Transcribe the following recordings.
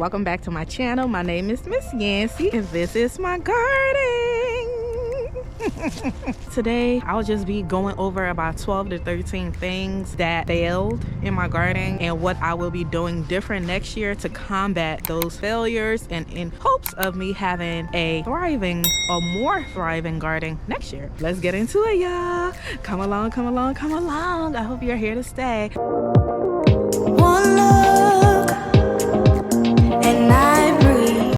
welcome back to my channel. My name is Miss Yancy and this is my garden. Today I'll just be going over about 12 to 13 things that failed in my garden and what I will be doing different next year to combat those failures, and in hopes of me having a thriving or more thriving garden next year. Let's get into it, y'all. Come along, come along, come along. I hope you're here to stay. One look and I breathe.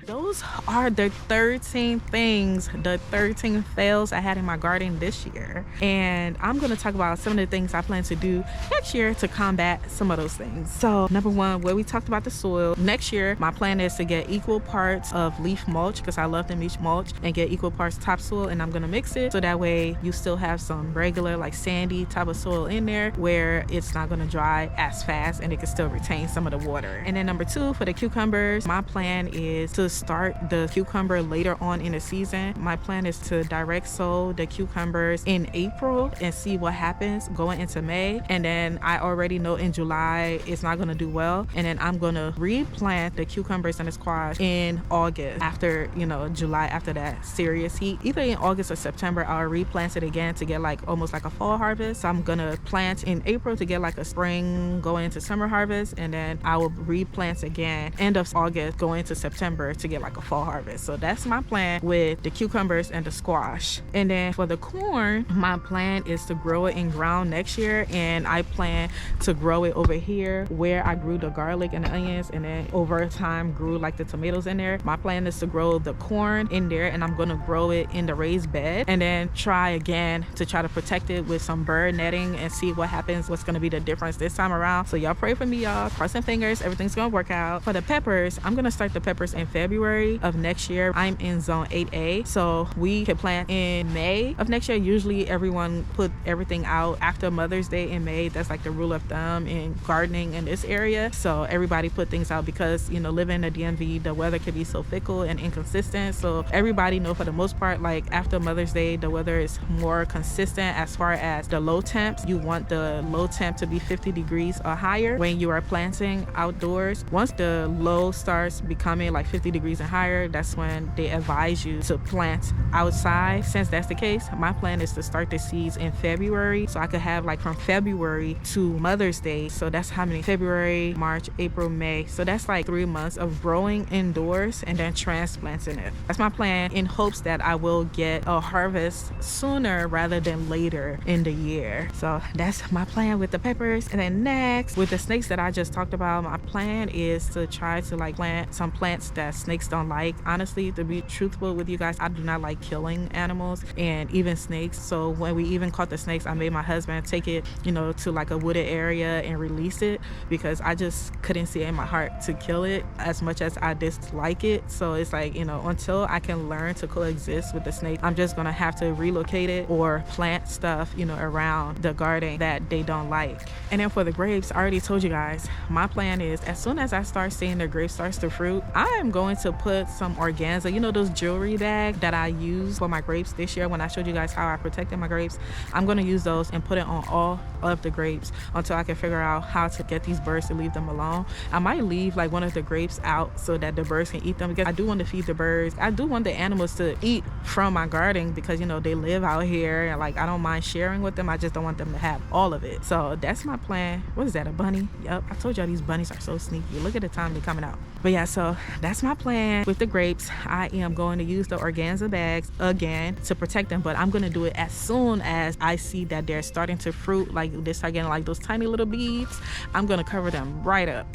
Those are the 13 things, the 13 fails I had in my garden this year. And I'm going to talk about some of the things I plan to do next year to combat some of those things. So number one, where we talked about the soil. Next year, my plan is to get equal parts of leaf mulch, because I love them leaf mulch, and get equal parts topsoil, and I'm going to mix it so that way you still have some regular like sandy type of soil in there where it's not going to dry as fast and it can still retain some of the water. And then number two, for the cucumbers, my plan is to start the cucumber later on in the season. My plan is to direct sow the cucumbers in April and see what happens going into May. And then I already know in July it's not going to do well, and then I'm going to replant the cucumbers and the squash in August after, you know, July, after that serious heat. Either in August or September I'll replant it again to get like almost like a fall harvest. So I'm gonna plant in April to get like a spring going into summer harvest, and then I will replant again end of August going into September to get like a fall harvest. So that's my plan with the cucumbers and the squash. And then for the corn, my plan is to grow it in ground next year, and I plan to grow it over here where I grew the garlic and the onions, and then over time grew like the tomatoes in there. My plan is to grow the corn in there, and I'm gonna grow it in the raised bed, and then try again to try to protect it with some bird netting and see what happens, what's gonna be the difference this time around. So y'all pray for me, y'all. Crossing fingers, everything's gonna work out. For the peppers, I'm gonna start the peppers in February of next year. I'm in zone 8A, so we can plant in May of next year. Usually everyone put everything out after Mother's Day in May. That's like the rule of thumb in gardening in this area. So everybody put things out because, you know, living in the DMV, the weather can be so fickle and inconsistent. So everybody know for the most part, like after Mother's Day, the weather is more consistent as far as the low temps. You want the low temp to be 50 degrees or higher when you are planting outdoors. Once the low starts becoming like 50 degrees and higher, that's when they advise you to plant outside. Since that's the case, my plan is to start the seeds in February, so I could have like from February to Mother's Day. So that's how many? February, March, April, May. So that's like 3 months of growing indoors and then transplanting it. That's my plan, in hopes that I will get a harvest sooner rather than later in the year. So that's my plan with the peppers. And then next, with the snakes that I just talked about, my plan is to try to like plant some plants that snakes don't like. Honestly, to be truthful with you guys, I do not like killing animals and even snakes. So when we even caught the snakes, I made my husband take it, you know, to like a wooded area and release it, because I just couldn't see it in my heart to kill it as much as I dislike it. So it's like, you know, until I can learn to coexist with the snake, I'm just gonna have to relocate it or plant stuff, you know, around the garden that they don't like. And then for the grapes, I already told you guys, my plan is as soon as I start seeing the grapes starts to fruit, I am going to put some organza, you know, those jewelry bags that I use for my grapes this year when I showed you guys how I protected my grapes. I'm going to use those and put it on all of the grapes until I can figure out how to get these birds to leave them alone. I might leave like one of the grapes out so that the birds can eat them, because I do want to feed the birds. I do want the animals to eat from my garden because, you know, they live out here and like I don't mind sharing with them. I just don't want them to have all of it. So that's my plan. What is that, a bunny? Yep, I told y'all these bunnies are so sneaky. Look at the time they're coming out. But yeah, so that's my plan with the grapes. I am going to use the organza bags again to protect them, but I'm going to do it as soon as I see that they're starting to fruit, like they start getting like those tiny little beads. I'm going to cover them right up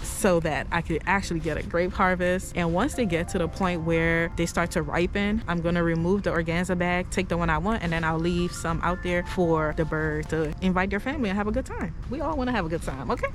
so that I could actually get a grape harvest. And once they get to the point where they start to ripen, I'm going to remove the organza bag, take the one I want, and then I'll leave some out there for the birds to invite their family and have a good time. We all want to have a good time, okay?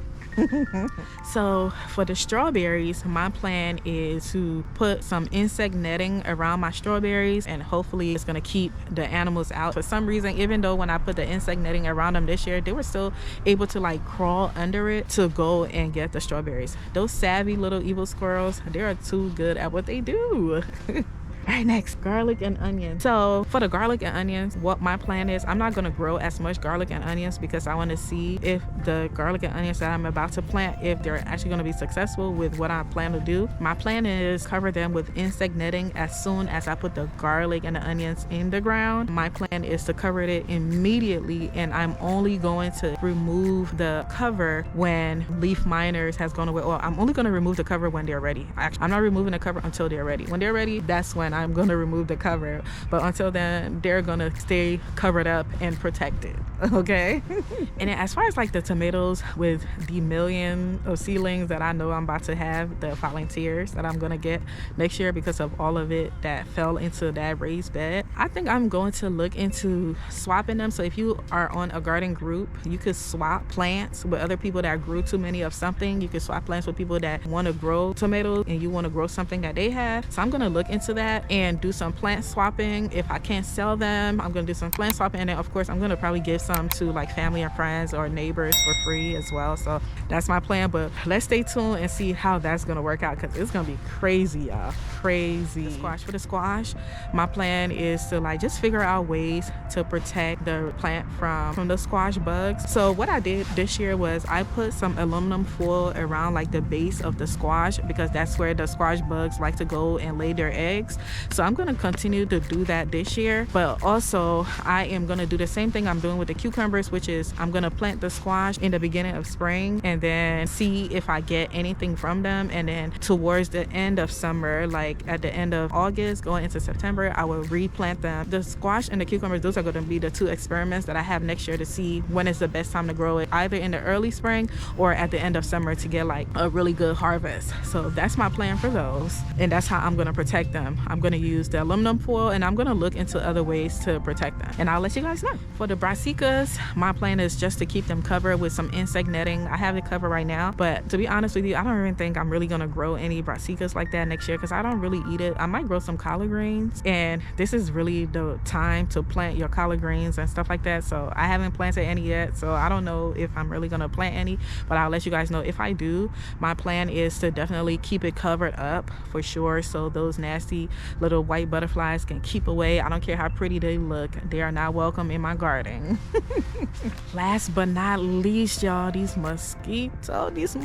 So for the strawberries, my plan is to put some insect netting around my strawberries, and hopefully it's going to keep the animals out. For some reason, even though when I put the insect netting around them this year, they were still able to like crawl under it to go and get the strawberries. Those savvy little evil squirrels, they are too good at what they do. All right, next, garlic and onions. So for the garlic and onions, what my plan is, I'm not gonna grow as much garlic and onions because I want to see if the garlic and onions that I'm about to plant, if they're actually gonna be successful with what I plan to do. My plan is cover them with insect netting as soon as I put the garlic and the onions in the ground. My plan is to cover it immediately, and I'm only going to remove the cover when leaf miners has gone away, or I'm only going to remove the cover when they're ready. Actually, I'm not removing the cover until they're ready. When they're ready, that's when I'm going to remove the cover, but until then they're going to stay covered up and protected. Okay. And then as far as like the tomatoes, with the million of seedlings that I know I'm about to have, the volunteers that I'm going to get next year because of all of it that fell into that raised bed, I think I'm going to look into swapping them. So if you are on a garden group, you could swap plants with other people that grew too many of something. You could swap plants with people that want to grow tomatoes and you want to grow something that they have. So I'm going to look into that and do some plant swapping. If I can't sell them, I'm going to do some plant swapping, and then of course I'm going to probably give some to like family and friends or neighbors for free as well. So that's my plan, but let's stay tuned and see how that's going to work out, because it's going to be crazy, y'all. Crazy. For the squash, my plan is to like just figure out ways to protect the plant from the squash bugs. So what I did this year was I put some aluminum foil around like the base of the squash, because that's where the squash bugs like to go and lay their eggs. So I'm going to continue to do that this year, but also I am going to do the same thing I'm doing with the cucumbers, which is I'm going to plant the squash in the beginning of spring and then see if I get anything from them, and then towards the end of summer, like at the end of August going into September, I will replant them. The squash and the cucumbers, those are going to be the two experiments that I have next year to see when is the best time to grow it, either in the early spring or at the end of summer, to get like a really good harvest. So that's my plan for those, and that's how I'm going to protect them. I'm going to use the aluminum foil, and I'm going to look into other ways to protect them, and I'll let you guys know. For the brassicas, my plan is just to keep them covered with some insect netting. I have it covered right now, but to be honest with you, I don't even think I'm really going to grow any brassicas like that next year, because I don't really eat it. I might grow some collard greens, and this is really the time to plant your collard greens and stuff like that. So I haven't planted any yet, so I don't know if I'm really going to plant any, but I'll let you guys know if I do. My plan is to definitely keep it covered up for sure, so those nasty little white butterflies can keep away. I don't care how pretty they look, they are not welcome in my garden. Last but not least, y'all, these mosquitoes.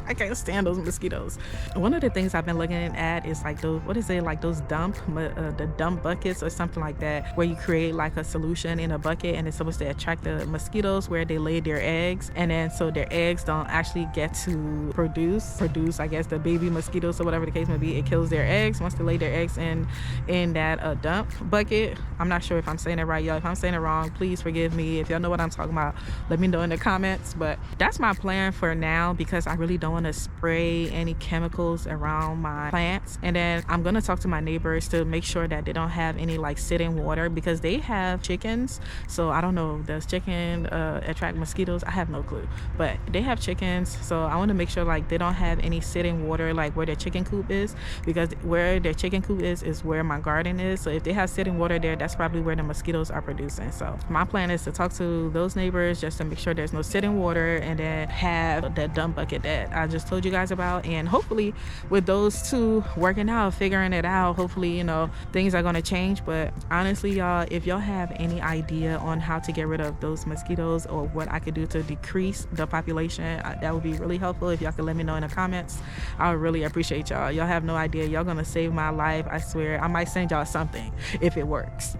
I can't stand those mosquitoes. One of the things I've been looking at is like those, what is it, like those the dump buckets or something like that, where you create like a solution in a bucket and it's supposed to attract the mosquitoes where they lay their eggs, and then so their eggs don't actually get to produce I guess the baby mosquitoes or whatever the case may be. It kills their eggs once they lay their eggs in that dump bucket. I'm not sure if I'm saying it right, y'all. If I'm saying it wrong, please forgive me. If y'all know what I'm talking about, let me know in the comments. But that's my plan for now, because I really don't want to spray any chemicals around my plants. And then I'm gonna talk to my neighbors to make sure that they don't have any like sitting water, because they have chickens. So I don't know, does chicken attract mosquitoes? I have no clue, but they have chickens, so I want to make sure like they don't have any sitting water like where their chicken coop is, because where their chicken coop is where my garden is. So if they have sitting water there, that's probably where the mosquitoes are producing. So my plan is to talk to those neighbors just to make sure there's no sitting water, and then have that dump bucket that I just told you guys about. And hopefully with those two working out, figuring it out, hopefully, you know, things are going to change. But honestly, y'all, if y'all have any idea on how to get rid of those mosquitoes or what I could do to decrease the population, that would be really helpful. If y'all could let me know in the comments, I would really appreciate y'all. Y'all have no idea, y'all gonna save my life. I swear, I might send y'all something if it works.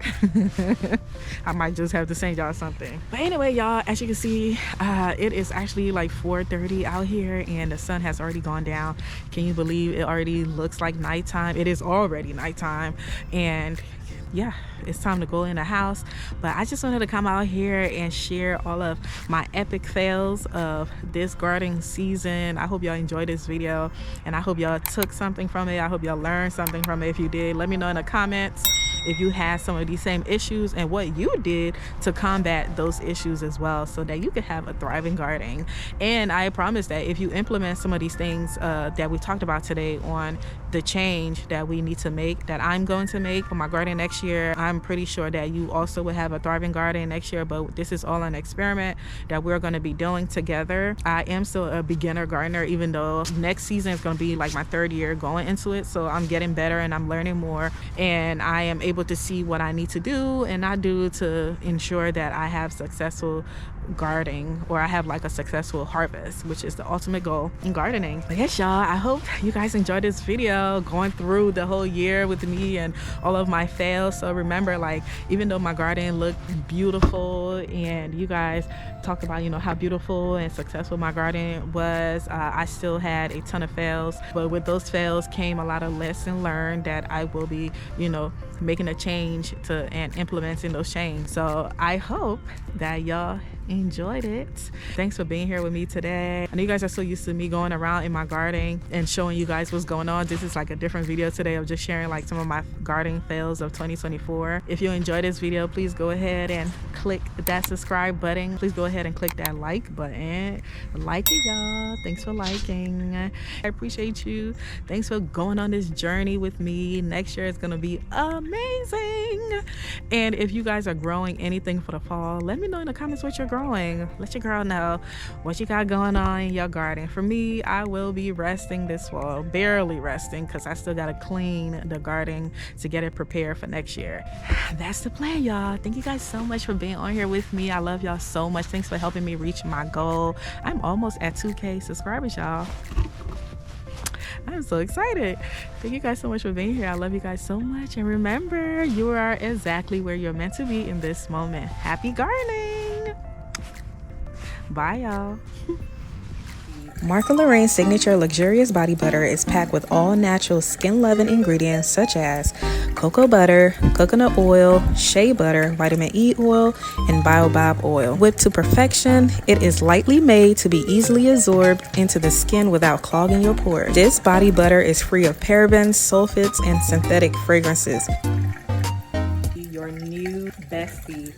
I might just have to send y'all something. But anyway, y'all, as you can see, it is actually like 4:30 out here, and the sun has already gone down. Can you believe it already looks like nighttime? It is already nighttime, and yeah, it's time to go in the house. But I just wanted to come out here and share all of my epic fails of this gardening season. I hope y'all enjoyed this video, and I hope y'all took something from it. I hope y'all learned something from it. If you did, let me know in the comments if you had some of these same issues and what you did to combat those issues as well, so that you could have a thriving garden. And I promise that if you implement some of these things that we talked about today on the change that we need to make, that I'm going to make for my garden next year. I'm pretty sure that you also will have a thriving garden next year, but this is all an experiment that we're going to be doing together. I am still a beginner gardener, even though next season is going to be like my 3rd year going into it. So I'm getting better and I'm learning more, and I am able to see what I need to do and not do to ensure that I have successful gardening, or I have like a successful harvest, which is the ultimate goal in gardening. But yes, y'all, I hope you guys enjoyed this video, going through the whole year with me and all of my fails. So remember, like, even though my garden looked beautiful and you guys talked about, you know, how beautiful and successful my garden was, I still had a ton of fails. But with those fails came a lot of lessons learned that I will be, you know, making a change to and implementing those changes. So I hope that y'all enjoyed it. Thanks for being here with me today. I know you guys are so used to me going around in my garden and showing you guys what's going on. This is like a different video today of just sharing like some of my gardening fails of 2024. If you enjoyed this video, please go ahead and click that subscribe button. Please go ahead and click that like button. Like it, y'all. Thanks for liking. I appreciate you. Thanks for going on this journey with me. Next year is gonna be amazing. And if you guys are growing anything for the fall, let me know in the comments what you're growing. Let your girl know what you got going on in your garden. For me, I will be resting this fall, barely resting, because I still gotta clean the garden to get it prepared for next year. That's the plan, y'all. Thank you guys so much for being on here with me. I love y'all so much. Thanks for helping me reach my goal. I'm almost at 2K subscribers, y'all. I'm so excited. Thank you guys so much for being here. I love you guys so much. And remember, you are exactly where you're meant to be in this moment. Happy gardening. Bye, y'all. Martha Lorraine's signature luxurious body butter is packed with all natural skin-loving ingredients such as cocoa butter, coconut oil, shea butter, vitamin E oil, and baobab oil. Whipped to perfection, it is lightly made to be easily absorbed into the skin without clogging your pores. This body butter is free of parabens, sulfates, and synthetic fragrances. Your new bestie.